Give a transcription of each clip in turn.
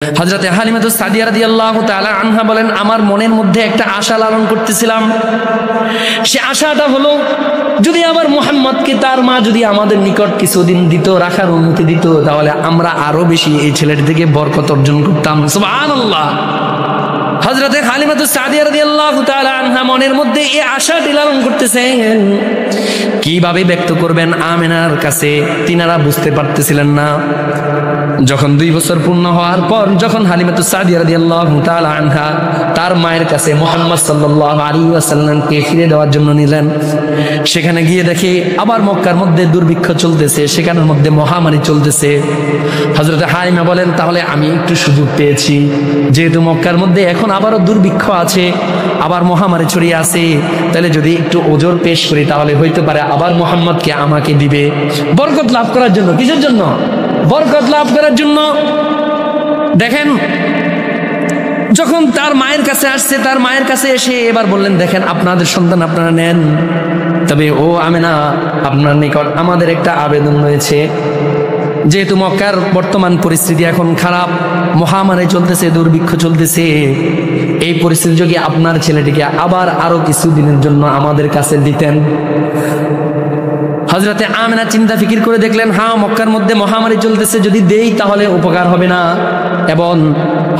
হযরতে হালিমাতুস সাদিয়া রাদিয়াল্লাহু তাআলা আনহা বলেন, আমার মনের মধ্যে একটা আশা লালন করতেছিলাম। সে আশাটা হলো, যদি আমার মুহাম্মদকে তার মা যদি আমাদের নিকট কিছুদিন দিত, রাখার অনুমতি দিত, তাহলে আমরা আরো বেশি এই ছেলের থেকে বরকত অর্জন করতাম। সুবহানাল্লাহ। হযরতে হালিমাতুস সাদিয়া রাদিয়াল্লাহু তাআলা আনহা মনের মধ্যে এই আশাটি লালন করতেছেন। কিভাবে ব্যক্ত করবেন আমেনার কাছে তিনারা বুঝতে পারতেছিলেন না। যখন 2 বছর পূর্ণ হওয়ার পর যখন হালিমাতুস সাদিয়া রাদিয়াল্লাহু তাআলা আনহা তার মায়ের কাছে মুহাম্মদ সাল্লাল্লাহু আলাইহি ওয়াসাল্লামকে ফিরে দেওয়ার জন্য নিলেন, সেখানে গিয়ে দেখে আবার মক্কার মধ্যে দুর্ভিক্ষ চলতেছে, সেখানের মধ্যে মহামারী চলতেছে। হযরতে হালিমা বলেন, তাহলে আমি একটু সুযোগ পেয়েছি, যেহেতু মক্কার মধ্যে এখন আবারও দুর্ভিক্ষ আছে, আবার মহামারী ছড়িয়ে আছে, তাহলে যদি একটু ওজর পেশ করি তাহলে হইতে পারে আবার মুহাম্মদকে আমাকে দিবে, বরকত লাভ করার জন্য। কিসের জন্য? বরকত লাভ করার জন্য। দেখেন, যখন তার মায়ের কাছে আসছে, তার মায়ের কাছে এসে এবার বললেন, দেখেন আপনাদের সন্তান আপনারা নেন, তবে ও আমেনা, আপনার নিকট আমাদের একটা আবেদন রয়েছে। যেহেতু মক্কার বর্তমান পরিস্থিতি এখন খারাপ, মহামারী চলতেছে, দুর্ভিক্ষ চলতেছে, এই পরিস্থিতি যদি আপনার ছেলেটিকে আবার আরো কিছুদিনের জন্য আমাদের কাছে দিতেন। হযরতে আমেনা চিন্তা ফিকির করে দেখলেন, হ্যাঁ, মক্কার মধ্যে মহামারী চলতেছে, যদি দেই তাহলে উপকার হবে না। এবং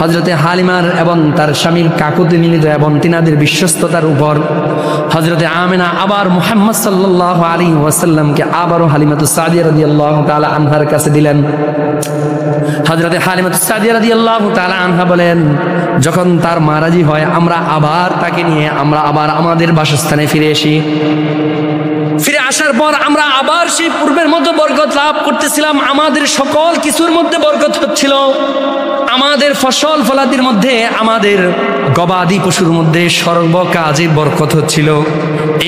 হযরতে হালিমার এবং তার স্বামীর কাকুতি মিলিত এবং তিনাদের বিশ্বস্ততার উপর হযরতে আমেনা আবার মুহাম্মদ সাল্লাল্লাহু আলাইহি ওয়াসাল্লামকে আবারও হালিমাতুস সাদিয়া রাদিয়াল্লাহু তাআলা আনহার কাছে দিলেন। হযরতে হালিমাতুস সাদিয়া রাদিয়াল্লাহু তাআলা আনহা বলেন, যখন তার মা রাজি হয়, আমরা আবার তাকে নিয়ে আমরা আবার আমাদের বাসস্থানে ফিরে আসি। ফিরে আসার পর আমরা আবার সেই পূর্বের মতো বরকত লাভ করতেছিলাম। আমাদের সকল কিছুর মধ্যে বরকত হচ্ছিল, আমাদের ফসল ফলাদির মধ্যে, আমাদের গবাদি পশুর মধ্যে সর্বকাজে বরকত হচ্ছিল।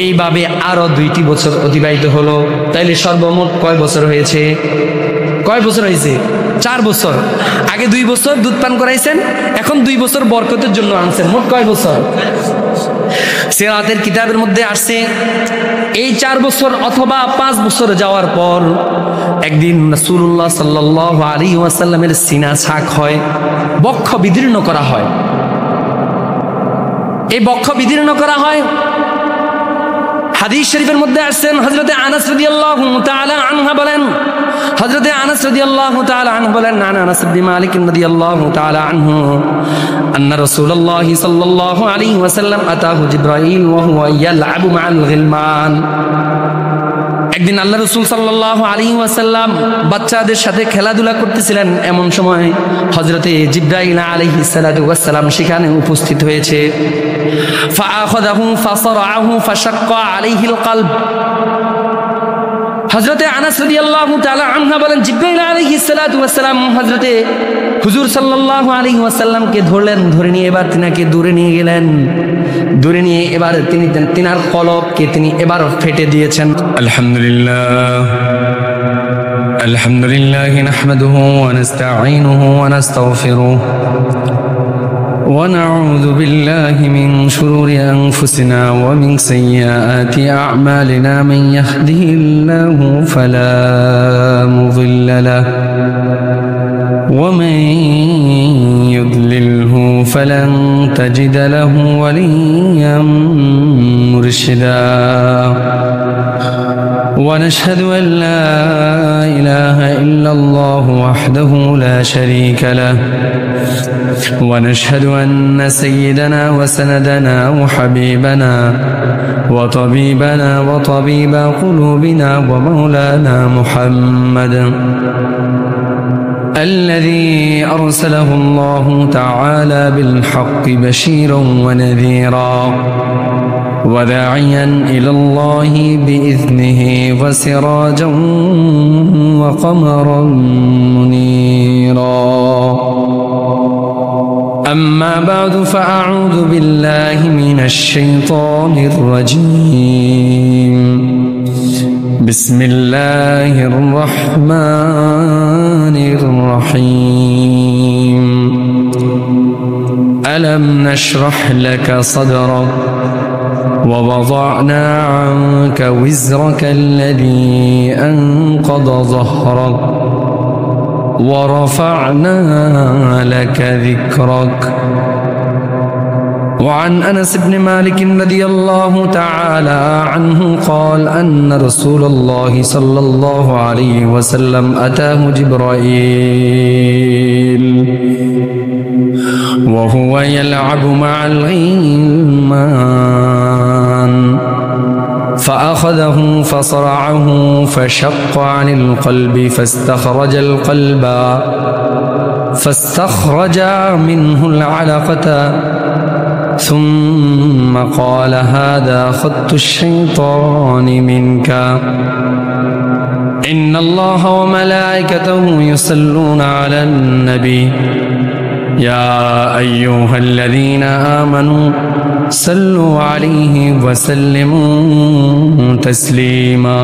এইভাবে আরো 2টি বছর অতিবাহিত হলো। তাইলে সর্বমোট কয় বছর হয়েছে? কয় বছর হয়েছে? 4 বছর। আগে 2 বছর দুধ পান করাইছেন, এখন 2 বছর বরকতের জন্য আনছেন। মোট কয় বছর? সিরাতের কিতাবের মধ্যে আসছে, এই 4 বছর অথবা 5 বছর যাওয়ার পর একদিন রাসূলুল্লাহ সাল্লাল্লাহু আলাইহি ওয়াসাল্লামের সিনা ছাক হয়, বক্ষ বিদীর্ণ করা হয়। এই বক্ষ বিদীর্ণ করা হয়, হাদিস শরীফের মধ্যে আসছেন। হযরতে আনাস রাদিয়াল্লাহু তাআলা আনহু বলেন, হযরতে আনাস রাদিয়াল্লাহু তাআলা আনহু বলেন, আনাস ইবনে মালিক রাদিয়াল্লাহু তাআলা আনহু আন্না রাসূলুল্লাহ সাল্লাল্লাহু আলাইহি ওয়াসাল্লাম আতাহু জিবরাইল ওয়া হুয়া ইয়ালআবু মা'আল গিলমান। একদিন আল্লাহ রাসূল সাল্লাল্লাহু আলাইহি ওয়াসাল্লাম বাচ্চাদের সাথে খেলাধুলা করতেছিলেন, এমন সময় হযরতে জিবরাইল আলাইহিস সালাতু ওয়াস সালাম সেখানে উপস্থিত হয়েছে। ফাআখাযাহু ফাসারআহু ফাশাক্কা আলাইহিল কলব। হযরতে আনাস রাদিয়াল্লাহু তাআলা আনহু বলেন, জিবরাইল আলাইহিস সালাতু ওয়াস সালাম হযরতে হুজুর সাল্লাল্লাহু আলাইহি ওয়াসাল্লামকে ধরলেন, ধরে নিয়ে এবার তিনাকে দূরে নিয়ে গেলেন। দূরে নিয়ে এবার তিনি তিনার কলবকে তিনি এবার ফেটে দিয়েছেন। আলহামদুলিল্লাহ আলহামদুলিল্লাহ নাহমাদুহু ওয়া নাস্তাঈনুহু ওয়া নাস্তাগফিরুহু ওয়া নাউযু বিল্লাহি মিন শুরুরি আনফুসিনা ওয়া মিন সাইয়্যাতি আ'মালিনা মান ইয়াহদিহিল্লাহু ফালা মুযিল্লা লাহু ওয়া মান يضلله فلن تجد له وليا مرشدا ونشهد أن لا إله إلا الله وحده لا شريك له ونشهد أن سيدنا وسندنا وحبيبنا وطبيبنا وطبيب قلوبنا ومولانا محمد الذي أرسله الله تعالى بالحق بشيرا ونذيرا وداعيا إلى الله بإذنه وسراجا وقمرا منيرا. أما بعد فأعوذ بالله من الشيطان الرجيم. بسم الله الرحمن الرحيم. ألم نشرح لك صدرك ووضعنا عنك وزرك الذي أنقض ظهرك ورفعنا لك ذكرك. وعن أنس بن مالك رضي الله تعالى عنه قال أن رسول الله صلى الله عليه وسلم أتاه جبرائيل وهو يلعب مع الغلمان فأخذه فصرعه فشق عن القلب فاستخرج منه العلقة ثم قال هذا خط الشيطان منك إن الله وملائكته يصلون على النبي يا أيها الذين آمنوا صلوا عليه وسلموا تسليما.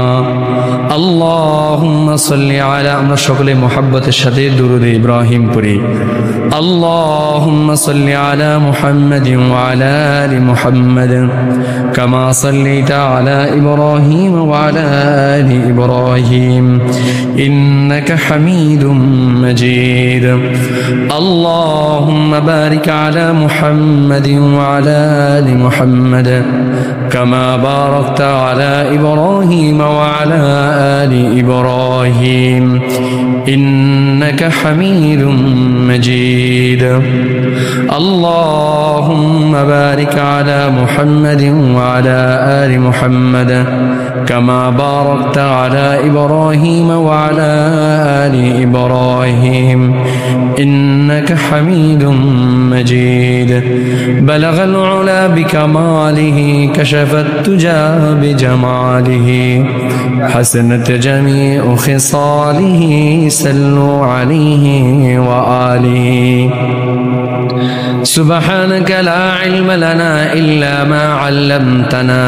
اللهم صل على شكل محبة الشديد درود إبراهيم پوری. اللهم صل على محمد وعلى آل محمد كما صليت على إبراهيم وعلى آل إبراهيم إنك حميد مجيد. اللهم بارك على محمد وعلى آل محمد كما باركت على إبراهيم وعلى آل إبراهيم إنك حميد مجيد. اللهم بارك على محمد وعلى آل محمد كما باركت على إبراهيم وعلى آل إبراهيم إنك حميد مجيد. بلغ العلا بكماله كشف التجى بجماله حسنت جميع خصاله صلوا عليه وآله. سبحانك لا علم لنا إلا ما علمتنا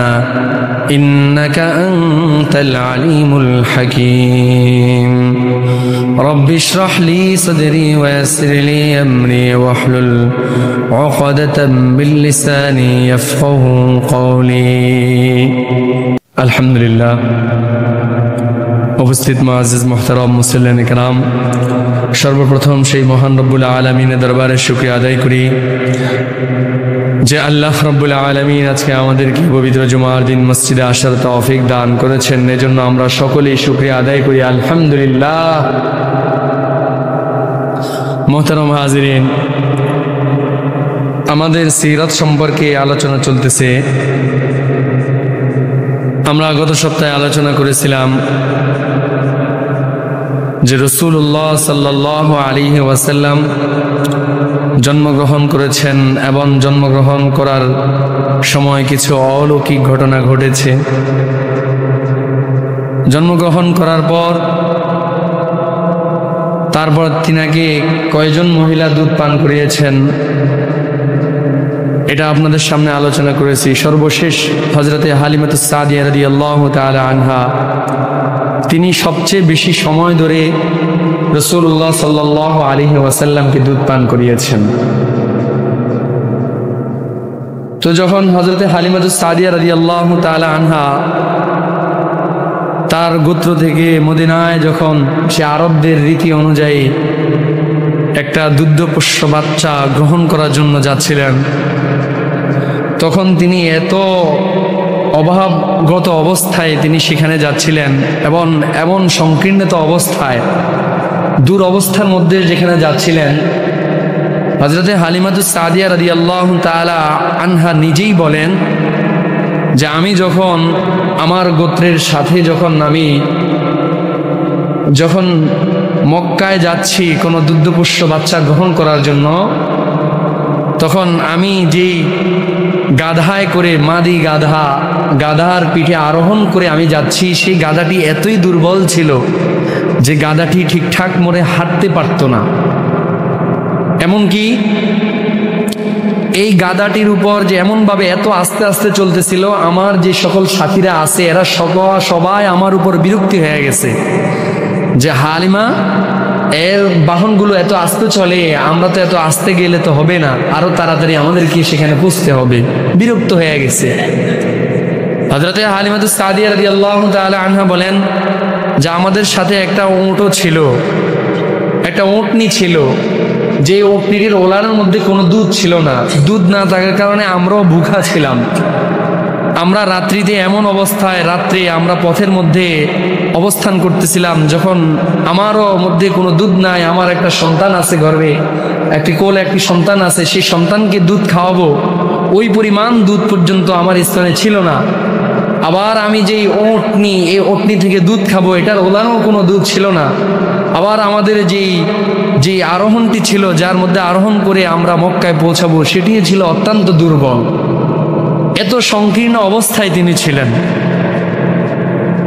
إنك أنت العليم الحكيم. رب اشرح لي صدري ويسر لي أمري واحلل عقدة من لساني يفقه قولي. الحمد لله. উপস্থিত মুআজ্জিজ মুহতারাম মুসল্লিন ইকরাম, সর্বপ্রথম সেই মহান রব্বুল আলামিনের দরবারে শুকরিয়া আদায় করি যে আল্লাহ রব্বুল আলামিন আজকে আমাদেরকে পবিত্র জুমার দিন মসজিদে আসার তৌফিক দান করেছেন। এজন্য আমরা সকলেই শুকরিয়া আদায় করি আলহামদুলিল্লাহ। মুহতারাম হাজিরিন, আমাদের সিরাত সম্পর্কে আলোচনা চলতেছে। আমরা গত সপ্তাহে আলোচনা করেছিলাম যে রাসূলুল্লাহ সাল্লাল্লাহু আলাইহি ওয়াসাল্লাম জন্মগ্রহণ করেছেন এবং জন্মগ্রহণ করার সময় কিছু অলৌকিক ঘটনা ঘটেছে। জন্মগ্রহণ করার পর তারপর তিনাকে কয়জন মহিলা দুধ পান করিয়েছেন এটা আপনাদের সামনে আলোচনা করেছি। সর্বশেষ হযরতে হালিমাতুস সাদিয়া রাদিয়াল্লাহু তাআলা আনহা, তিনি সবচেয়ে বেশি সময় ধরে রাসূলুল্লাহ সাল্লাল্লাহু আলাইহি ওয়াসাল্লামকে দুধ পান করিয়েছেন। তো যখন হযরতে হালিমাতুস সাদিয়া রাদিয়াল্লাহু তাআলা আনহা তার গোত্র থেকে মদিনায় যখন সে আরবদের রীতি অনুযায়ী একটা দুগ্ধপোষ্য বাচ্চা গ্রহণ করার জন্য যাচ্ছিলেন, তখন তিনি এত অভাবগত অবস্থায় তিনি সেখানে যাচ্ছিলেন এবং এমন সংকীর্ণত অবস্থায় দূর অবস্থার মধ্যে যেখানে যাচ্ছিলেন, হযরতে হালিমাতুস সাদিয়া রাদিয়াল্লাহু তাআলা আনহা নিজেই বলেন যে আমি যখন আমার গোত্রের সাথে যখন মক্কায় যাচ্ছি কোনো দুগ্ধপোষ্য বাচ্চা গ্রহণ করার জন্য, তখন আমি যেই গাধায় করে মাদি গাধার পিঠে আরোহণ করে আমি যাচ্ছি, সেই গাধাটি এতই দুর্বল ছিল যে গাধাটি ঠিকঠাক মোড়ে হাঁটতে পারত না। এমনকি এই গাধাটির উপর যে এমনভাবে এত আস্তে আস্তে চলতেছিল, আমার যে সকল সাথীরা আছে এরা সবাই আমার উপর বিরক্তি হয়ে গেছে যে হালিমা এর বাহনগুলো এত আস্তে চলে, আমরা তো এত আস্তে গেলে তো হবে না, আরো তাড়াতাড়ি আমাদেরকে সেখানে পৌঁছতে হবে। বিরক্ত হয়ে গেছে। হযরতে হালিমাতুস সাদিয়া রাদিয়াল্লাহু তাআলা আনহা বলেন যে আমাদের সাথে একটা উটও ছিল। একটা উটনি ছিল, যে উটনিটির ওলানের মধ্যে কোনো দুধ ছিল না। দুধ না থাকার কারণে আমরাও ভুখা ছিলাম। আমরা রাত্রিতে এমন অবস্থায়, রাত্রে আমরা পথের মধ্যে অবস্থান করতেছিলাম, যখন আমারও মধ্যে কোনো দুধ নাই, আমার একটা সন্তান আছে গর্ভে, একটি কোলে একটি সন্তান আছে, সেই সন্তানকে দুধ খাওয়াবো, ওই পরিমাণ দুধ পর্যন্ত আমার স্তনে ছিল না। আবার আমি যেই ওটনি, এই ওটনি থেকে দুধ খাবো, এটার ওলানো কোনো দুধ ছিল না। আবার আমাদের যেই আরোহণটি ছিল, যার মধ্যে আরোহণ করে আমরা মক্কায় পৌঁছাবো, সেটি ছিল অত্যন্ত দুর্বল। এত সংকীর্ণ অবস্থায় তিনি ছিলেন।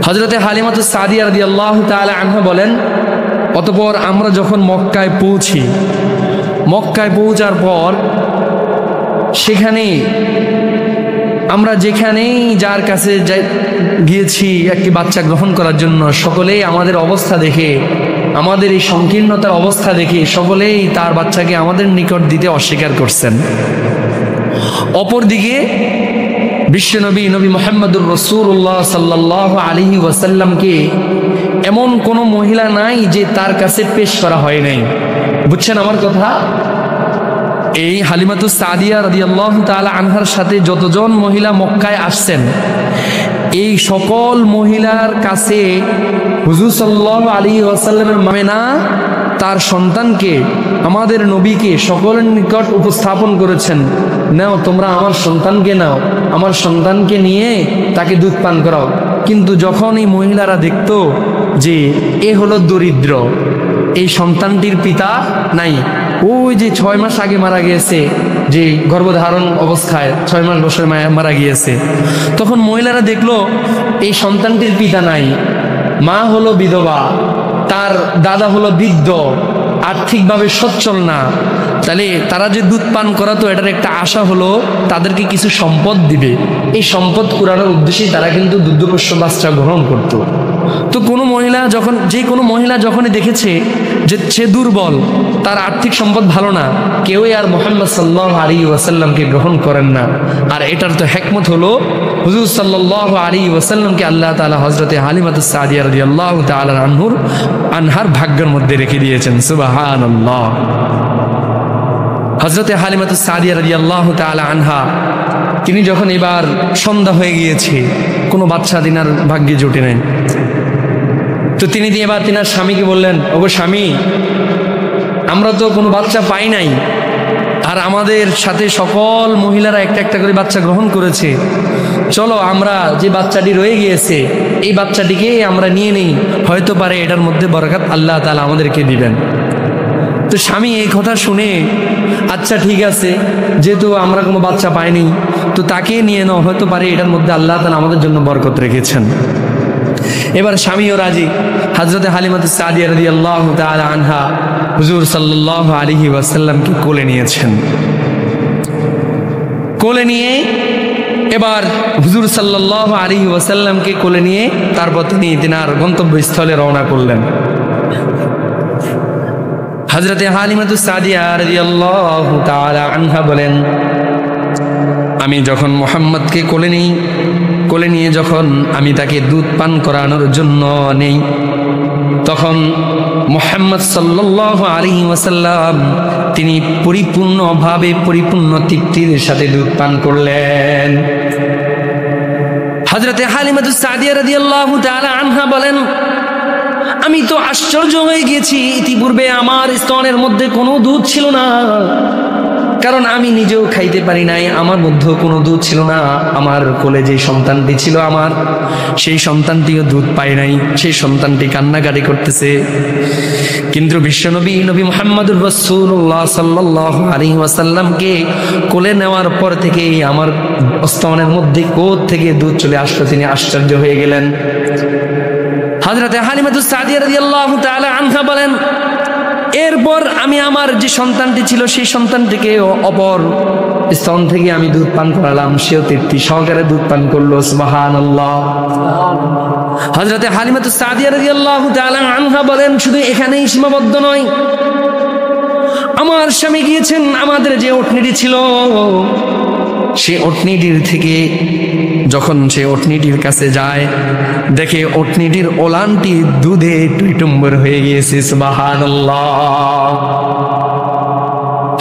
হযরতে হালিমাতুস সাদিয়া রাদিয়াল্লাহু তাআলা আনহা বলেন, অতঃপর আমরা যখন মক্কায় পৌঁছি, মক্কায় পৌঁছার পর সেখানে আমরা যেখানেই যার কাছে গিয়েছি একটি বাচ্চা গ্রহণ করার জন্য, সকলেই আমাদের অবস্থা দেখে, আমাদের এই সংকীর্ণতার অবস্থা দেখে সকলেই তার বাচ্চাকে আমাদের নিকট দিতে অস্বীকার করছেন। অপরদিকে বিশ্বনবী নবী মুহাম্মদুর রাসূলুল্লাহ সাল্লাল্লাহু আলাইহি ওয়াসাল্লামকে এমন কোনো মহিলা নাই যে তার কাছে পেশ করা হয় নাই। বুঝছেন আমার কথা? এই হালিমাতুস সাদিয়া রাদিয়াল্লাহু তাআলা আনহার সাথে যতজন মহিলা মক্কায় আসছেন, এই সকল মহিলার কাছে হুজুর সাল্লাল্লাহু আলাইহি ওয়াসাল্লামের মামেনা তার সন্তানকে, আমাদের নবীকে সকলের নিকট উপস্থাপন করেছেন। নাও তোমরা আমার সন্তানকে নাও, আমার সন্তানকে নিয়ে তাকে দুধ পান করাও। কিন্তু যখন এই মহিলারা দেখতো যে এ হলো দরিদ্র, এই সন্তানটির পিতা নাই, ওই যে 6 মাস আগে মারা গিয়েছে, যে গর্ভধারণ অবস্থায় 6 মাস বয়সে মারা গিয়েছে, তখন মহিলারা দেখলো এই সন্তানটির পিতা নাই, মা হলো বিধবা, তার দাদা হলো বৃদ্ধ, আর্থিকভাবে সচ্ছল না। তাহলে তারা যে দুধ পান করাতো, এটার একটা আশা হলো তাদেরকে কিছু সম্পদ দিবে। এই সম্পদ কুড়ানোর উদ্দেশ্যেই তারা কিন্তু দুগ্ধপোষ্য বাচ্চা গ্রহণ করত। তো কোনো মহিলা যখন, যে কোনো মহিলা যখনই দেখেছে যে সে দুর্বল, তার আর্থিক সম্পদ ভালো না, কেউই আর মুহাম্মদ সাল্লাল্লাহু আলাইহি ওয়াসাল্লামকে গ্রহণ করেন না। আর এটার তো হিকমত হলো হুজুর সাল্লাল্লাহু আলাইহি ওয়াসাল্লামকে আল্লাহ তাআলা হযরতে হালিমাতুস সাদিয়া রাদিয়াল্লাহু তাআলা আনহার ভাগ্যের মধ্যে রেখে দিয়েছেন। সুবহানাল্লাহ। হযরতে হালিমাতুস সাদিয়া রাদিয়াল্লাহু তাআলা আনহা, তিনি যখন এবার সন্ধ্যা হয়ে গিয়েছে, কোনো বাচ্চা তিনার ভাগ্যে জুটে নেন, তো তিনি এবার তিনার স্বামীকে বললেন, ওগো স্বামী, আমরা তো কোনো বাচ্চা পাই নাই, আর আমাদের সাথে সকল মহিলারা একটা একটা করে বাচ্চা গ্রহণ করেছে, চলো আমরা যে বাচ্চাটি রয়ে গিয়েছে এই বাচ্চাটিকে আমরা নিয়ে নিই, হয়তো পারে এটার মধ্যে বরকত আল্লাহ তাআলা আমাদেরকে দিবেন। তো স্বামী এই কথা শুনে, আচ্ছা ঠিক আছে, যেহেতু আমরা কোনো বাচ্চা পাইনি, তো তাকে নিয়ে নাও, হয়তো পারে এটার মধ্যে আল্লাহ তাআলা আমাদের জন্য বরকত রেখেছেন। এবার স্বামীও রাজি। হযরতে হালিমাতুস সাদিয়া রাদিয়াল্লাহু তাআলা আনহা হুজুর সাল্লাল্লাহু আলাইহি ওয়াসাল্লামকে কোলে নিয়েছেন। কোলে নিয়ে এবার হুজুর সাল্লাল্লাহু আলাইহি ওয়াসাল্লামকে কোলে নিয়ে তারপর তিনি তিনার গন্তব্যস্থলে রওনা করলেন। হযরতে হালিমাতুস সাদিয়া রাদিয়াল্লাহু তাআলা আনহা বলেন, আমি যখন মুহাম্মদকে কোলে নিয়ে যখন আমি তাকে দুধ পান করানোর জন্য নেই, তখন মুহাম্মদ সাল্লাল্লাহু আলাইহি ওয়াসাল্লাম তিনি পরিপূর্ণভাবে, পরিপূর্ণ তৃপ্তির সাথে দুধ পান করলেন। হযরতে হালিমাতুস সাদিয়া রাদিয়াল্লাহু তাআলা আনহা বলেন, আমি তো আশ্চর্য হয়ে গেছি, ইতিপূর্বে আমার স্তনের মধ্যে কোনো দুধ ছিল না, কারণ আমি নিজেও খাইতে পারি নাই, আমার মধ্যেও কোনো দুধ ছিল না। আমার কোলে যে সন্তানটি ছিল আমার, সেই সন্তানটিও দুধ পায় নাই, সেই সন্তানটি কান্নাকাটি করতেছে। কিন্তু বিশ্বনবী নবী মুহাম্মদুর রাসূলুল্লাহ সাল্লাল্লাহু আলাইহি ওয়াসাল্লামকে কোলে নেওয়ার পর থেকেই আমার স্তনের মধ্যে কোথা থেকে দুধ চলে আসলো, তিনি আশ্চর্য হয়ে গেলেন। হযরতে হালিমাতুস সাদিয়া রাদিয়াল্লাহু তাআলা আনহা বলেন, এরপর আমি আমার যে সন্তানটি ছিল সেই সন্তানটিকে অপর স্তন থেকে আমি দুধ পান করালাম, সেও তৃপ্তি সহকারে দুধ পান করলো। সুবহানাল্লাহ। হযরতে হালিমাতুস সাদিয়া রাদিয়াল্লাহু তাআলা আনহা বলেন, শুধু এখানেই সীমাবদ্ধ নয়, আমার স্বামী গিয়েছেন, আমাদের যে উটনিটি ছিল সে ওটনিটির থেকে যখন সে ওটনিটির কাছে যায়, দেখে ওটনিটির ওলানটি দুধে টইটুম্বর হয়ে গিয়েছে। সুবহানাল্লাহ।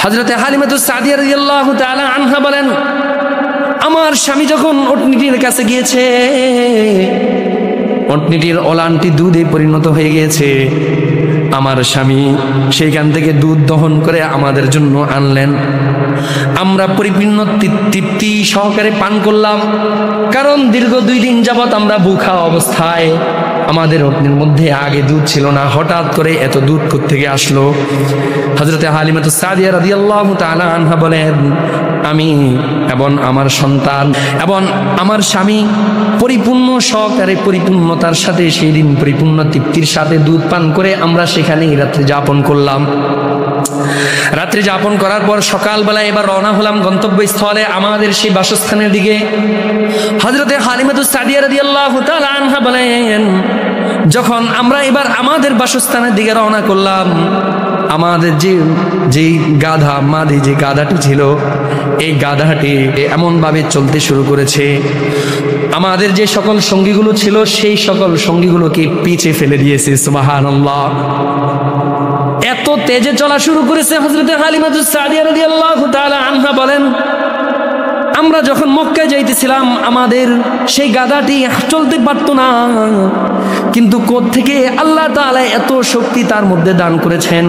হযরতে হালিমাতুস সাদিয়া রাদিয়াল্লাহু তাআলা আনহা বলেন, আমার স্বামী যখন ওটনিটির কাছে গিয়েছে, ওটনিটির ওলানটি দুধে পরিণত হয়ে গিয়েছে। আমার স্বামী সেইখান থেকে দুধ দহন করে আমাদের জন্য আনলেন। আমরা পরিপূর্ণ তৃপ্তি সহকারে পান করলাম, কারণ দীর্ঘ 2 দিন যাবৎ আমরা ভুখা অবস্থায়, আমাদের ওটনির মধ্যে আগে দুধ ছিল না, হঠাৎ করে এত দুধ কোত্থেকে আসলো। হযরতে হালিমাতুস সাদিয়া রাদিয়াল্লাহু তাআলা আনহা বলেন, আমি এবং আমার সন্তান এবং আমার স্বামী পরিপূর্ণ সহকারে পরিপূর্ণতার সাথে সেই দিন পরিপূর্ণ তৃপ্তির সাথে দুধ পান করে আমরা সেখানেই রাত্রি যাপন করলাম। রাত্রি যাপন করার পর সকালবেলা এবার রওনা হলাম গন্তব্যস্থলে, আমাদের সেই বাসস্থানের দিকে। হযরতে হালিমাতুস সাদিয়া রাদিয়াল্লাহু তাআলা আনহা বলেন, যখন আমরা এবার আমাদের বাসস্থানের দিকে রওনা করলাম, আমাদের যে গাধা, মাদি যে গাধাটি ছিল, এই গাধাটি এমন ভাবে চলতে শুরু করেছে, আমাদের যে সকল সঙ্গীগুলো ছিল সেই সকল সঙ্গীগুলোকে পিছে ফেলে দিয়েছে। সুবহানাল্লাহ। এত তেজে চলা শুরু করেছে। হযরতে হালিমাতুস সাদিয়া রাদিয়াল্লাহু তাআলা আনহা বলেন, আমরা যখন মক্কায় যাইতেছিলাম, আমাদের সেই গাধাটি চলতে পারতো না, কিন্তু কোত্থেকে আল্লাহ তাআলা এত শক্তি তার মধ্যে দান করেছেন,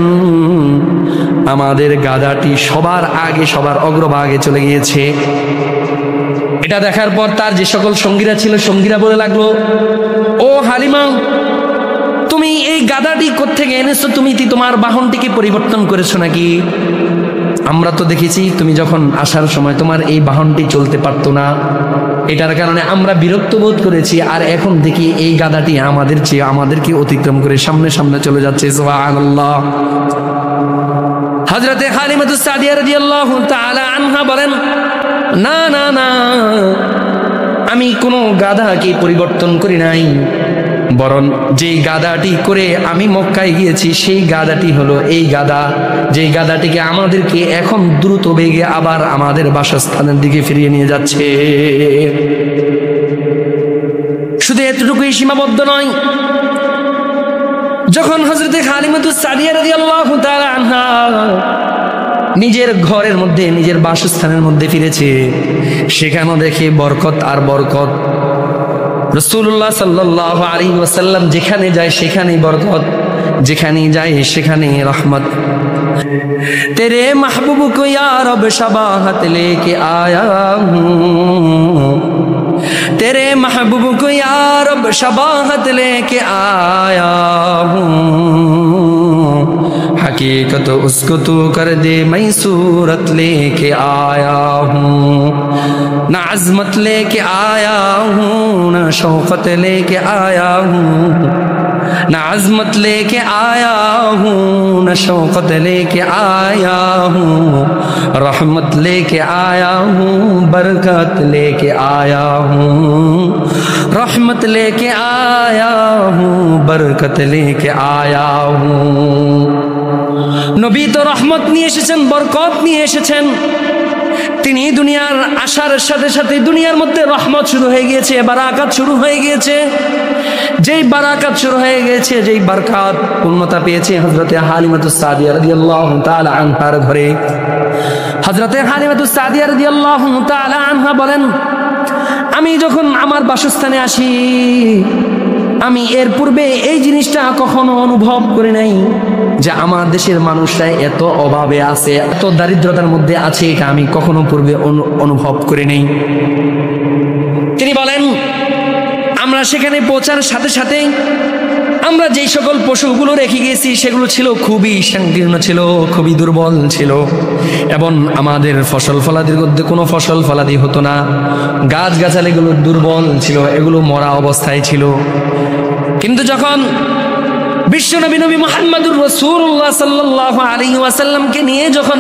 আমাদের গাধাটি সবার আগে, সবার অগ্রভাগে চলে গিয়েছে। এটা দেখার পর তার যে সকল সঙ্গীরা ছিল, সঙ্গীরা বলে লাগলো, ও হালিমা, তুমি এই গাধাটি কোত্থেকে এনেছো? তুমি তোমার বাহনটিকে পরিবর্তন করেছো নাকি? আমরা তো দেখেছি তুমি যখন আসার সময় তোমার এই বাহনটি চলতে পারতো না, এটার কারণে আমরা বিরক্ত বোধ করেছি, আর এখন দেখি এই গাধাটি আমাদেরকে অতিক্রম করে সামনে সামনে চলে যাচ্ছে। সুবহানাল্লাহ। হযরতে হালিমাতুস সাদিয়া রাদিয়াল্লাহু তাআলা আনহা বলেন, না না না, আমি কোনো গাধাকে পরিবর্তন করি নাই, বরং যেই গাধাটি করে আমি মক্কায় গিয়েছি সেই গাধাটি হলো এই গাধা, যেই গাধাটিকে আমাদেরকে এখন দ্রুত বেগে আবার আমাদের বাসস্থানের দিকে ফিরিয়ে নিয়ে যাচ্ছে। শুধু এতটুকুই সীমাবদ্ধ নয়, যখন হযরতে হালিমাতুস সাদিয়া রাদিয়াল্লাহু তাআলা আনহা নিজের ঘরের মধ্যে, নিজের বাসস্থানের মধ্যে ফিরেছে, সেখানেও দেখে বরকত আর বরকত। রাসূলুল্লাহ সাল্লাল্লাহু আলাইহি ওয়াসাল্লাম যেখানে যায় সেখানেই বরকত, যেখানেই যায় সেখানেই রহমত। তেরে মাহবুব কো ইয়া রব শবাহত লেকে আয়া হুঁ, তেরে মাহবুব কো ইয়া রব শবাহত লেকে আয়া হুঁ, हकीकत उसको तू कर दे, मैं सूरत लेके आया हूँ, न अज़मत लेके आया हूँ, न शौकत लेके आया हूँ, न अज़मत लेके आया हूँ, न शौकत लेके आया हूँ, रहमत लेके आया हूँ, बरकत लेके आया हूँ, रहमत लेके आया हूँ, बरकत लेके आया हूँ। নবী তো রহমত নিয়ে এসেছেন, বরকত নিয়ে এসেছেন। তিনি দুনিয়ার আসার সাথে সাথে দুনিয়ার মধ্যে রহমত শুরু হয়ে গিয়েছে, বারাকাত শুরু হয়ে গিয়েছে। যেই বারাকাত শুরু হয়ে গেছে, যেই বরকত পূর্ণতা পেয়েছে হযরতে হালিমাতুস সাদিয়া রাদিয়াল্লাহু তাআলা আনহার ঘরে। হযরতে হালিমাতুস সাদিয়া রাদিয়াল্লাহু তাআলা আনহা বলেন, আমি যখন আমার বাসস্থানে আসি, আমি এর পূর্বে এই জিনিসটা কখনো অনুভব করি নাই যে আমার দেশের মানুষরা এত অভাবে আছে, এত দারিদ্রতার মধ্যে আছে, এটা আমি কখনো পূর্বে অনুভব করি নাই। তিনি বলেন, আমরা সেখানে পৌঁছার সাথে সাথে আমরা যেই সকল পশুগুলো রেখে গেছি সেগুলো ছিল খুবই সংকীর্ণ ছিল, খুবই দুর্বল ছিল, এবং আমাদের ফসল ফলাদির মধ্যে কোনো ফসল ফলাদি হতো না। গাছ গাছালিগুলো দুর্বল ছিল, এগুলো মরা অবস্থায় ছিল। কিন্তু যখন বিশ্বনবী নবী মুহাম্মদুর রাসূলুল্লাহ সাল্লাল্লাহু আলাইহি ওয়াসাল্লামকে নিয়ে যখন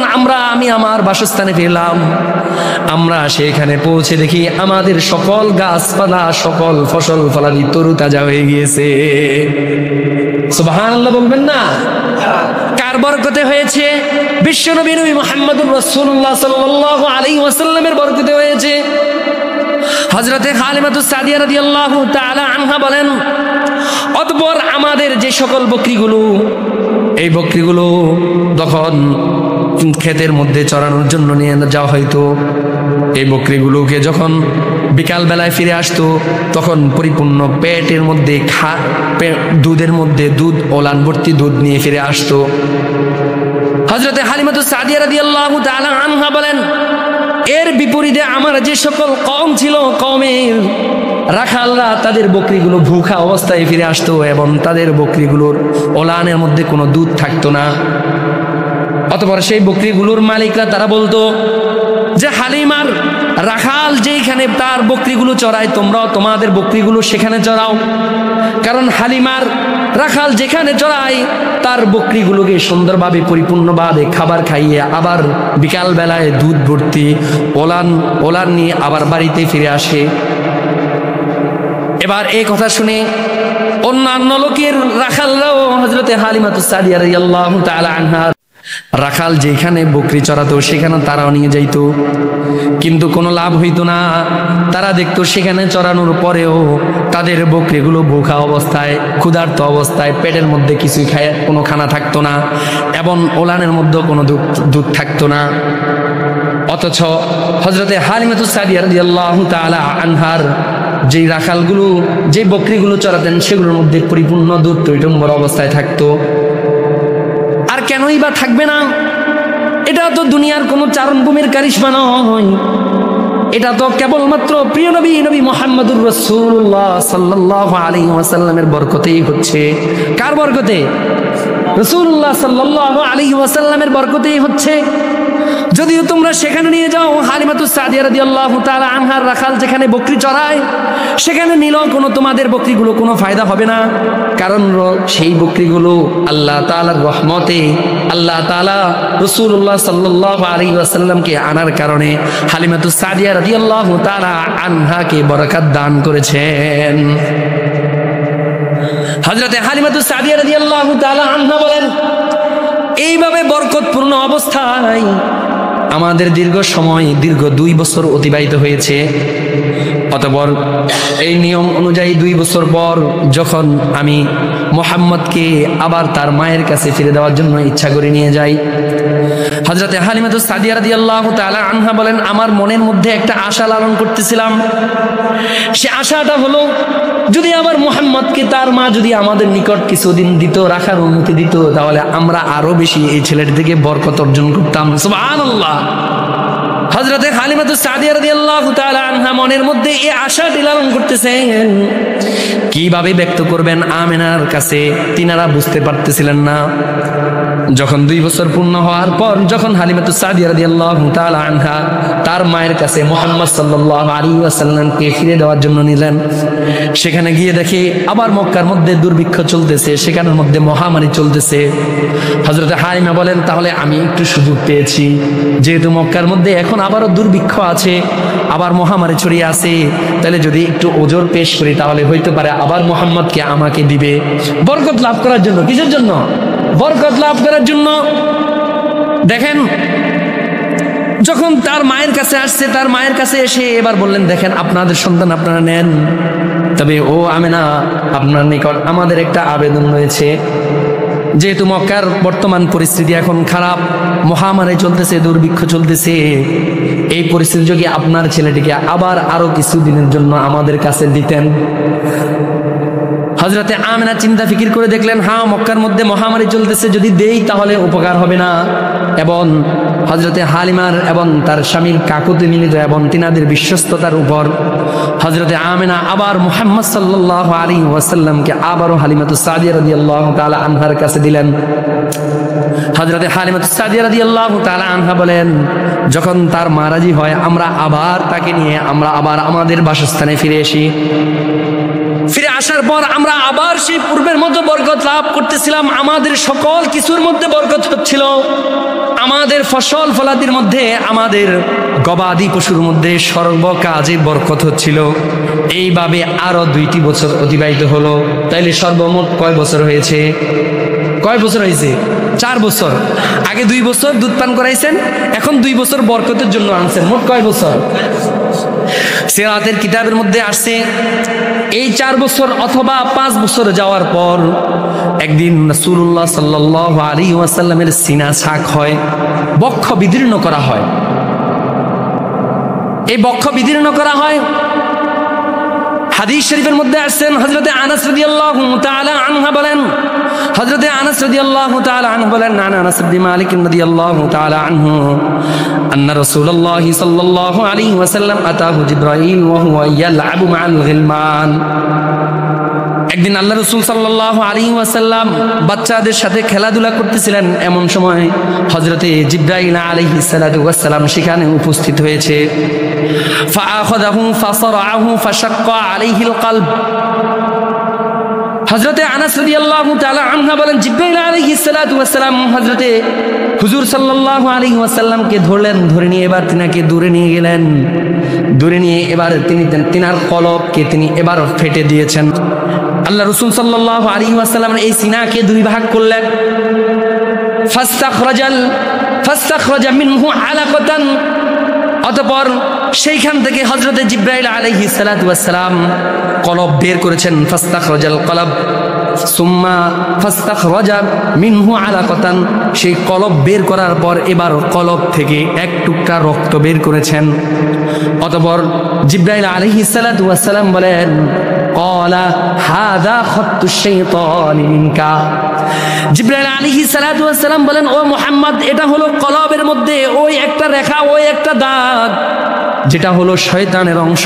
আমি আমার বাসস্থানে ফিরলাম, আমরা সেখানে পৌঁছে দেখি আমাদের সকল গাছপালা, সকল ফসল ফলাদি তরুতাজা হয়ে গিয়েছে। সুবহানাল্লাহ বলবেন না? কার বরকতে হয়েছে? বিশ্বনবী নবী মুহাম্মদুর রাসূলুল্লাহ সাল্লাল্লাহু আলাইহি ওয়াসাল্লামের বরকতে হয়েছে। হযরতে হালিমাতুস সাদিয়া রাদিয়াল্লাহু তাআলা আনহা বলেন, অতঃপর আমাদের যে সকল বকরিগুলো, এই বকরিগুলো তখন ক্ষেতের মধ্যে চড়ানোর জন্য নিয়ে যাওয়া হয়তো, এই বকরিগুলোকে যখন বিকাল বেলায় ফিরে আসতো তখন পরিপূর্ণ পেটের মধ্যে দুধের মধ্যে দুধ, ওলান ভর্তি দুধ নিয়ে ফিরে আসতো। হযরতে হালিমাতুস সাদিয়া রাদিয়াল্লাহু তাআলা আনহা বলেন, এর বিপরীতে আমার যে সকল কওম ছিল, কওমের রাখালরা তাদের বকরিগুলো ভুখা অবস্থায় ফিরে আসতো এবং তাদের বকরিগুলোর ওলানের মধ্যে কোনো দুধ থাকতো না। অতঃপর সেই বকরিগুলোর মালিকরা তারা বলতো যে হালিমার রাখাল যেখানে তার বকরিগুলো চড়ায়, তোমরাও তোমাদের বকরিগুলো সেখানে চড়াও, কারণ হালিমার রাখাল যেখানে চড়ায় তার বকরিগুলোকে সুন্দরভাবে পরিপূর্ণভাবে খাবার খাইয়ে আবার বিকাল বেলায় দুধ ভর্তি ওলান নিয়ে আবার বাড়িতে ফিরে আসে। এবার এই কথা শুনে অন্যান্য লোকের রাখালরাও হযরতে হালিমাতুস সাদিয়া রাদিয়াল্লাহু তাআলা আনহা রাখাল যেখানে বকরি চড়াতো সেখানে তারাও নিয়ে যাইত, কিন্তু কোনো লাভ হইতো না। তারা দেখতো সেখানে চড়ানোর পরেও তাদের বকরিগুলো ভুখা অবস্থায়, ক্ষুধার্ত অবস্থায়, পেটের মধ্যে কিছুই খায়, কোনো খানা থাকতো না এবং ওলানের মধ্যে কোনো দুধ থাকতো না। অথচ হযরতে হালিমাতুস সাদিয়া রাদিয়াল্লাহু তাআলা আনহার যে রাখালগুলো, যে বকরিগুলো চড়াতেন সেগুলোর মধ্যে পরিপূর্ণ দুধ টইটম্বর অবস্থায় থাকতো। আর কেনই বা থাকবে না? এটা তো দুনিয়ার কোনো চারণভূমির কারিশমা নয়, এটা তো কেবলমাত্র প্রিয় নবী নবী মুহাম্মদুর রাসূলুল্লাহ সাল্লাল্লাহু আলাইহি ওয়াসাল্লামের বরকতেই হচ্ছে। কার বরকতে? রাসূলুল্লাহ সাল্লাল্লাহু আলাইহি ওয়াসাল্লামের বরকতেই হচ্ছে। যদিও তোমরা সেখানে নিয়ে যাও, হালিমাতুস সাদিয়া রাদিয়াল্লাহু তাআলা আনহার রাখাল যেখানে বকরি চড়ায় সেখানে নিলেও কোনো তোমাদের বকরিগুলো কোনো ফায়দা হবে না, কারণ সেই বকরিগুলো আল্লাহ তাআলার রহমতে আল্লাহ তাআলা রাসূলুল্লাহ সাল্লাল্লাহু আলাইহি ওয়াসাল্লামকে আনার কারণে হালিমাতুস সাদিয়া রাদিয়াল্লাহু তাআলা আনহাকে বরকত দান করেছেন। হযরতে হালিমাতুস সাদিয়া রাদিয়াল্লাহু তাআলা আনহা বলেন, এইভাবে বরকতপূর্ণ অবস্থায় আমাদের দীর্ঘ 2 বছর অতিবাহিত হয়েছে। অতঃপর এই নিয়ম অনুযায়ী 2 বছর পর যখন আমি মুহাম্মদকে আবার তার মায়ের কাছে ফিরে দেওয়ার জন্য ইচ্ছা করে নিয়ে যাই, হযরতে হালিমাতুস সাদিয়া রাদিয়াল্লাহু তাআলা আনহা বলেন, আমার মনের মধ্যে একটা আশা লালন করতেছিলাম। সে আশাটা হলো, যদি আবার মুহাম্মদকে তার মা যদি আমাদের নিকট কিছুদিন দিত, রাখার অনুমতি দিত, তাহলে আমরা আরো বেশি এই ছেলের থেকে বরকত অর্জন করতাম। সুবহানাল্লাহ। হযরতে হালিমাতুস সাদিয়া রাদিয়াল্লাহু তাআলা আনহা মনের মধ্যে এই আশাটি লালন করতেছেন। কিভাবে ব্যক্ত করবেন আমিনার কাছে তিনারা বুঝতে পারতেছিলেন না। যখন 2 বছর পূর্ণ হওয়ার পর যখন হালিমাতুস সাদিয়া রাদিয়াল্লাহু তাআলা আনহা তার মায়ের কাছে মুহাম্মদ সাল্লাল্লাহু আলাইহি ওয়াসাল্লামকে ফিরে দেওয়ার জন্য নিলেন, সেখানে গিয়ে দেখে আবার মক্কার মধ্যে দুর্ভিক্ষ চলতেছে, সেখানের মধ্যে মহামারী চলতেছে। হযরতে হালিমা বলেন, তাহলে আমি একটু সুযোগ পেয়েছি, যেহেতু মক্কার মধ্যে এখন আবারও দুর্ভিক্ষ আছে, আবার মহামারী ছড়িয়ে আছে, তাহলে যদি একটু ওজর পেশ করি তাহলে হইতে পারে আবার মুহাম্মদকে আমাকে দিবে, বরকত লাভ করার জন্য। কিসের জন্য? বরকত লাভ করার জন্য। দেখেন, যখন তার মায়ের কাছে আসছে, তার মায়ের কাছে এসে এবার বললেন, দেখেন আপনাদের সন্তান আপনারা নেন, তবে ও আমিনা আপনার নিকট আমাদের একটা আবেদন রয়েছে। যেহেতু মক্কার বর্তমান পরিস্থিতি এখন খারাপ, মহামারী চলতেছে, দুর্ভিক্ষ চলতেছে, এই পরিস্থিতি যদি আপনার ছেলেটিকে আবার আরো কিছুদিনের জন্য আমাদের কাছে দিতেন। হযরতে আমিনা চিন্তা ফিকির করে দেখলেন, হ্যাঁ মক্কার মধ্যে মহামারী চলতেছে, যদি দেই তাহলে উপকার হবে না। এবং হযরতে হালিমার এবং তার স্বামীর কাকুতি মিলিত এবং তিনাদের বিশ্বস্ততার উপর হযরতে আমিনা আবার মুহাম্মদ সাল্লাল্লাহু আলাইহি ওয়াসাল্লামকে আবারও হালিমাতুস সাদিয়া রাদিয়াল্লাহু তাআলা আনহার কাছে দিলেন। হযরতে হালিমাতুস সাদিয়া রাদিয়াল্লাহু তাআলা আনহা বলেন, যখন তার মা রাজি হয় আমরা আবার তাকে নিয়ে আমরা আবার আমাদের বাসস্থানে ফিরে আসি। ফিরে আসার পর আমরা আবার সেই পূর্বের মতো বরকত লাভ করতেছিলাম। আমাদের সকল কিছুর মধ্যে বরকত হচ্ছিল, আমাদের ফসল ফলাদির মধ্যে, আমাদের গবাদি পশুর মধ্যে সর্বকাজে বরকত হচ্ছিল। এইভাবে আরো 2টি বছর অতিবাহিত হলো। তাইলে সর্বমোট কয় বছর হয়েছে? কয় বছর হয়েছে? 4 বছর। আগে 2 বছর দুধ পান করাইছেন, এখন 2 বছর বরকতের জন্য আনছেন, মোট কয় বছর? সিরাতের কিতাবের মধ্যে আসছে এই 4 বছর অথবা 5 বছর যাওয়ার পর একদিন রাসূলুল্লাহ সাল্লাল্লাহু আলাইহি ওয়াসাল্লামের সিনা ছাক হয়, বক্ষ বিদীর্ণ করা হয়। এই বক্ষ বিদীর্ণ করা হয়, হাদিস শরীফের মধ্যে আসছেন হযরতে আনাস রাদিয়াল্লাহু তাআলা আনহু বলেন, হযরতে আনাস রাদিয়াল্লাহু তাআলা আনহু বলেন, আনাস ইবনে মালিক রাদিয়াল্লাহু তাআলা আনহু আন্না রাসূলুল্লাহ সাল্লাল্লাহু আলাইহি ওয়াসাল্লাম আতাহু জিবরাইল ওয়া হুয়া ইয়ালআবু মাআল গিলমান। একদিন আল্লাহ রাসূল সাল্লাল্লাহু আলাইহি ওয়াসাল্লাম বাচ্চাদের সাথে খেলাধুলা করতেছিলেন, এমন সময় হযরতে জিবরাইল আলাইহিস সালাতু ওয়াস সালাম সেখানে উপস্থিত হয়েছে। ফাআখাযাহু ফাসারআহু ফাশাক্কা আলাইহিল কলব। হযরতে আনাস রাদিয়াল্লাহু তাআলা আনহু বলেন, জিবরাইল আলাইহিস সালাতু ওয়াস সালাম হযরতে হুজুর সাল্লাল্লাহু আলাইহি ওয়াসাল্লামকে ধরলেন, ধরে নিয়ে এবার তিনাকে দূরে নিয়ে গেলেন। দূরে নিয়ে এবার তিনার কলবকে তিনি এবার ফেটে দিয়েছেন। আল্লাহ রাসূল সাল্লাল্লাহু আলাইহি ওয়াসাল্লাম এই সিনাকে 2 ভাগ করলেন। ফাস্তাখরাজা মিনহু আলাকাতান। অতঃপর সেইখান থেকে হযরতে জিবরাইল আলাইহিস সালাতু ওয়াস সালাম কলব বের করেছেন। ফাস্তাখরাজাল কলব সুম্মা ফাস্তাখরাজা মিনহু আলাকাতান। সেই কলব বের করার পর এবার কলব থেকে এক টুকরা রক্ত বের করেছেন। অতঃপর জিবরাইল আলাইহিস সালাতু ওয়াস সালাম বলেন, ক্বালা হাযা খাত্তুশ শাইতানি মিনকা। জিবরাইল আলাইহিস সালাতু ওয়াস সালাম বলেন, ও মুহাম্মদ, এটা হলো কলবের মধ্যে ওই একটা রেখা, ওই একটা দাগ যেটা হলো শয়তানের অংশ,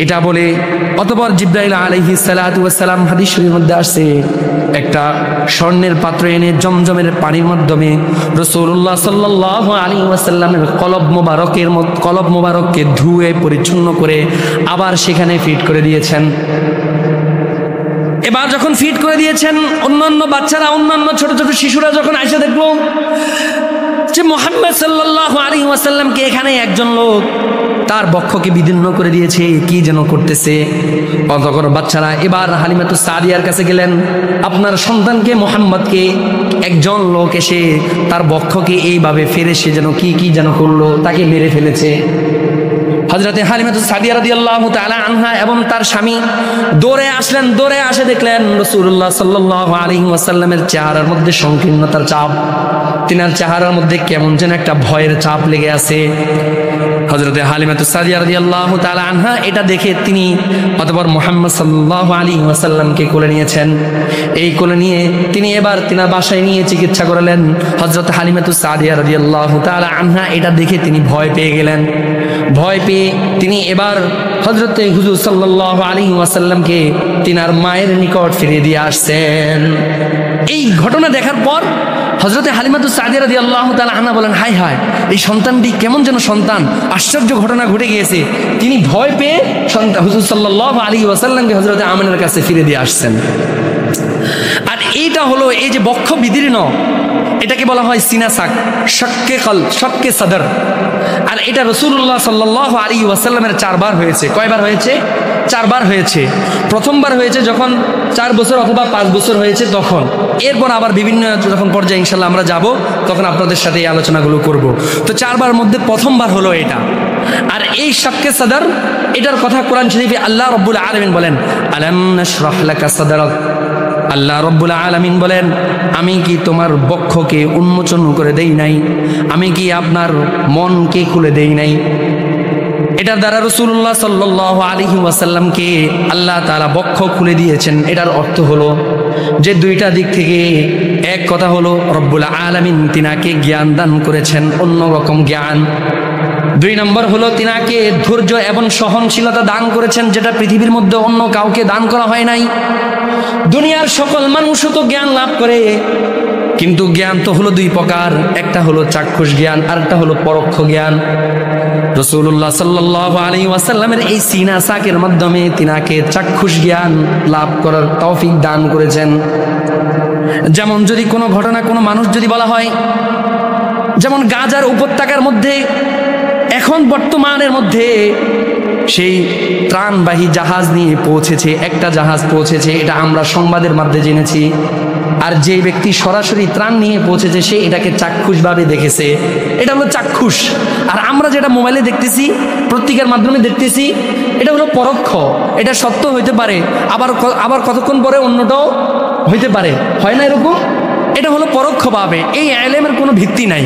এটা বলে। অতঃপর জিবরাইল আলাইহিস সালাতু ওয়াস সালাম, হাদিস শরীফের মধ্যে আসছে, একটা স্বর্ণের পাত্র এনে জমজমের পানির মাধ্যমে রাসূলুল্লাহ সাল্লাল্লাহু আলাইহি ওয়াসাল্লামের কলব মোবারককে ধুয়ে পরিচ্ছন্ন করে আবার সেখানে ফিট করে দিয়েছেন। এবার যখন ফিট করে দিয়েছেন, অন্যান্য বাচ্চারা, অন্যান্য ছোট ছোট শিশুরা যখন এসে দেখলো যে মুহাম্মদ সাল্লাল্লাহু আলাইহি ওয়াসাল্লামকে এখানে একজন লোক তার বক্ষকে বিদীর্ণ করে দিয়েছে, কি যেন করতেছে। তখন বাচ্চারা এবার হালিমাতুস সাদিয়ার কাছে গেলেন, আপনার সন্তানকে মুহাম্মদকে একজন লোক এসে তার বক্ষকে এইভাবে ফেরে সে যেন কি যেন করলো, তাকে মেরে ফেলেছে। হযরতে হালিমাতুস সাদিয়া রাদিয়াল্লাহু তাআলা আনহা এবং তার স্বামী দৌড়ে আসলেন। দৌড়ে আসে দেখলেন রাসূলুল্লাহ সাল্লাল্লাহু আলাইহি ওয়াসাল্লামের চেহারার মধ্যে সংকীর্ণতার চাপ, তিনার চেহারার মধ্যে কেমন যেন একটা ভয়ের চাপ লেগে আছে। হযরতে হালিমাতুস সাদিয়া রাদিয়াল্লাহু তাআলা আনহা এটা দেখে তিনি অতঃপর মুহাম্মদ সাল্লাল্লাহু আলাইহি ওয়াসাল্লামকে কোলে নিয়েছেন। এই কোলে নিয়ে তিনি এবার তিনার বাসায় নিয়ে চিকিৎসা করালেন। হযরত হালিমাতুস সাদিয়া রাদিয়াল্লাহু তাআলা আনহা এটা দেখে তিনি ভয় পেয়ে গেলেন। ভয় পেয়ে তিনি এবার হযরতে হুজুর সাল্লাল্লাহু আলাইহি ওয়াসাল্লামকে তিনার মায়ের নিকট ফিরিয়ে দিয়ে আসছেন। এই ঘটনা দেখার পর হযরতে হালিমাতুস সাদিয়া রাদিয়াল্লাহু তাআলা আনহা বলেন, হায় হায়, এই সন্তানটি কেমন যেন সন্তান, আশ্চর্য ঘটনা ঘটে গিয়েছে। তিনি ভয় পেয়ে হুজুর সাল্লাল্লাহু আলাইহি ওয়াসাল্লামকে হযরতে আমিনার কাছে ফিরে দিয়ে আসছেন। আর এইটা হলো এই যে বক্ষ বিদীর্ণ, এটাকে বলা হয় সিনা সাক, শক্কে সদর। আর এটা রাসূলুল্লাহ সাল্লাল্লাহু আলাইহি ওয়াসাল্লামের 4 বার হয়েছে। কয়বার হয়েছে? 4 বার হয়েছে। প্রথমবার হয়েছে যখন 4 বছর অথবা 5 বছর হয়েছে তখন। এরপর আবার বিভিন্ন যখন পর্যায়ে ইনশাআল্লাহ আমরা যাব তখন আপনাদের সাথে এই আলোচনাগুলো করব। তো 4 বার মধ্যে প্রথমবার হলো এটা। আর এই শক্কে সদর, এটার কথা কোরআন শরীফে আল্লাহ রাব্বুল আলামিন বলেন, আলাম নাশরাহ লাকা সাদরাক। আল্লাহ রাব্বুল আলামিন বলেন, আমি কি তোমার বক্ষকে উন্মোচন করে দেই নাই? আমি কি আপনার মনকে খুলে দেই নাই? এটার দ্বারা রাসূলুল্লাহ সাল্লাল্লাহু আলাইহি ওয়াসাল্লামকে আল্লাহ তাআলা বক্ষ খুলে দিয়েছেন। এটার অর্থ হলো যে 2টা দিক থেকে, এক কথা হলো রব্বুল আলামিন তিনাকে জ্ঞান দান করেছেন, অন্যরকম জ্ঞান। 2 নম্বর হলো তিনাকে ধৈর্য এবং সহনশীলতা দান করেছেন, যেটা পৃথিবীর মধ্যে অন্য কাউকে দান করা হয় নাই। দুনিয়ার সকল মানুষও তো জ্ঞান লাভ করে, কিন্তু জ্ঞান তো হলো 2 প্রকার, একটা হলো চাক্ষুষ জ্ঞান, আরেকটা হলো পরোক্ষ জ্ঞান। রাসূলুল্লাহ সাল্লাল্লাহু আলাইহি ওয়াসাল্লামের এই সিনা সাকের মাধ্যমে তিনাকে চাক্ষুষ জ্ঞান লাভ করার তৌফিক দান করেছেন। যেমন যদি কোনো ঘটনা কোনো মানুষ যদি বলা হয়, যেমন গাজার উপত্যকার মধ্যে এখন বর্তমানের মধ্যে সেই ত্রাণবাহী জাহাজ নিয়ে পৌঁছেছে, একটা জাহাজ পৌঁছেছে, এটা আমরা সংবাদের মাধ্যমে জেনেছি। আর যে ব্যক্তি সরাসরি ত্রাণ নিয়ে পৌঁছেছে সে এটাকে চাক্ষুষভাবে দেখেছে, এটা হলো চাক্ষুষ। আর আমরা যেটা মোবাইলে দেখতেছি, পত্রিকার মাধ্যমে দেখতেছি, এটা হলো পরোক্ষ। এটা সত্য হইতে পারে, আবার কতক্ষণ পরে অন্যটাও হইতে পারে, হয় না এরকম? এটা হলো পরোক্ষভাবে, এই ইলমের কোনো ভিত্তি নাই।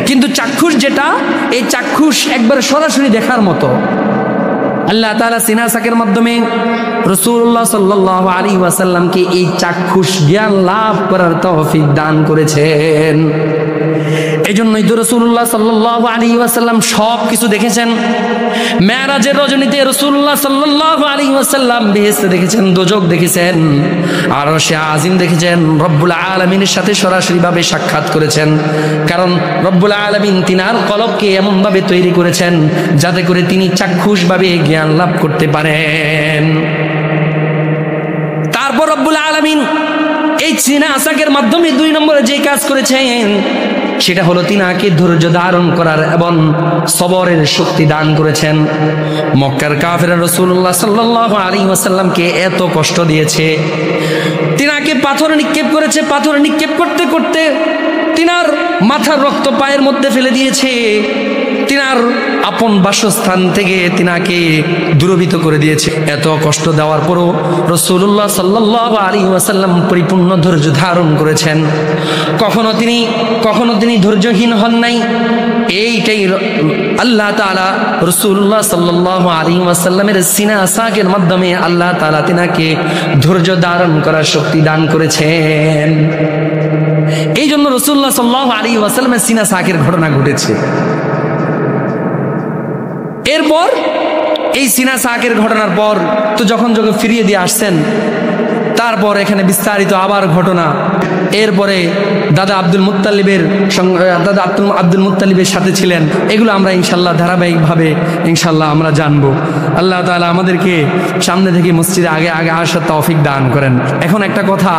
কিন্তু চাক্ষুষ যেটা, এই চাক্ষুষ একবারে সরাসরি দেখার মতো। আল্লাহ তাআলা সিনা সাকের মাধ্যমে রাসূলুল্লাহ সাল্লাল্লাহু আলাইহি ওয়াসাল্লামকে এই চাক্ষুষ জ্ঞান লাভ করার তৌফিক দান করেছেন। এই জন্যই তো রাসূলুল্লাহ সাল্লাল্লাহু আলাইহি ওয়াসাল্লাম সব কিছু দেখেছেন। মেরাজের রজনীতে রাসূলুল্লাহ সাল্লাল্লাহু আলাইহি ওয়াসাল্লাম বেহেশত দেখেছেন, দোজখ দেখেছেন, আরশে আজিম দেখেছেন, রব্বুল আলামিনের সাথে সরাসরিভাবে সাক্ষাৎ করেছেন। কারণ রব্বুল আলামিন তিনার কলবকে এমনভাবে তৈরি করেছেন যাতে করে তিনি চাক্ষুষভাবে জ্ঞান লাভ করতে পারেন। তারপর রব্বুল আলামিন এই সিনা সাকের মাধ্যমে 2 নম্বরে যে কাজ করেছেন সেটা হলো তিনাকে ধৈর্য ধারণ করার এবং সবরের শক্তি দান করেছেন। মক্কার কাফেররা রাসূলুল্লাহ সাল্লাল্লাহু আলাইহি ওয়াসাল্লামকে এত কষ্ট দিয়েছে, তিনাকে পাথর নিক্ষেপ করেছে, পাথর নিক্ষেপ করতে করতে তিনার মাথার রক্ত পায়ের মধ্যে ফেলে দিয়েছে, তিনার আপন বাসস্থান থেকে তিনাকে দূরভীত করে দিয়েছে। এত কষ্ট দেওয়ার পরও রাসূলুল্লাহ সাল্লাল্লাহু আলাইহি ওয়াসাল্লাম পরিপূর্ণ ধৈর্য ধারণ করেছেন। কখনো তিনি ধৈর্যহীন হন নাই। এইটাই আল্লাহ তাআলা রাসূলুল্লাহ সাল্লাল্লাহু আলাইহি ওয়াসাল্লামের সিনা সাকের মাধ্যমে আল্লাহ তাআলা তিনাকে ধৈর্য ধারণ করার শক্তি দান করেছেন। এই জন্য রাসূলুল্লাহ সাল্লাল্লাহু আলাইহি ওয়াসাল্লামের সিনা সাকের ঘটনা ঘটেছে। এরপর এই সিনা সাকের ঘটনার পর তো যখন ফিরিয়ে দিয়ে আসছেন, তারপর এখানে বিস্তারিত আবার ঘটনা। এরপরে দাদা আব্দুল মুত্তালিবের সাথে ছিলেন, এগুলো আমরা ইনশাল্লাহ ধারাবাহিকভাবে ইনশাল্লাহ আমরা জানবো। আল্লাহ তাআলা আমাদেরকে সামনে থেকে মসজিদে আগে আসার তৌফিক দান করেন। এখন একটা কথা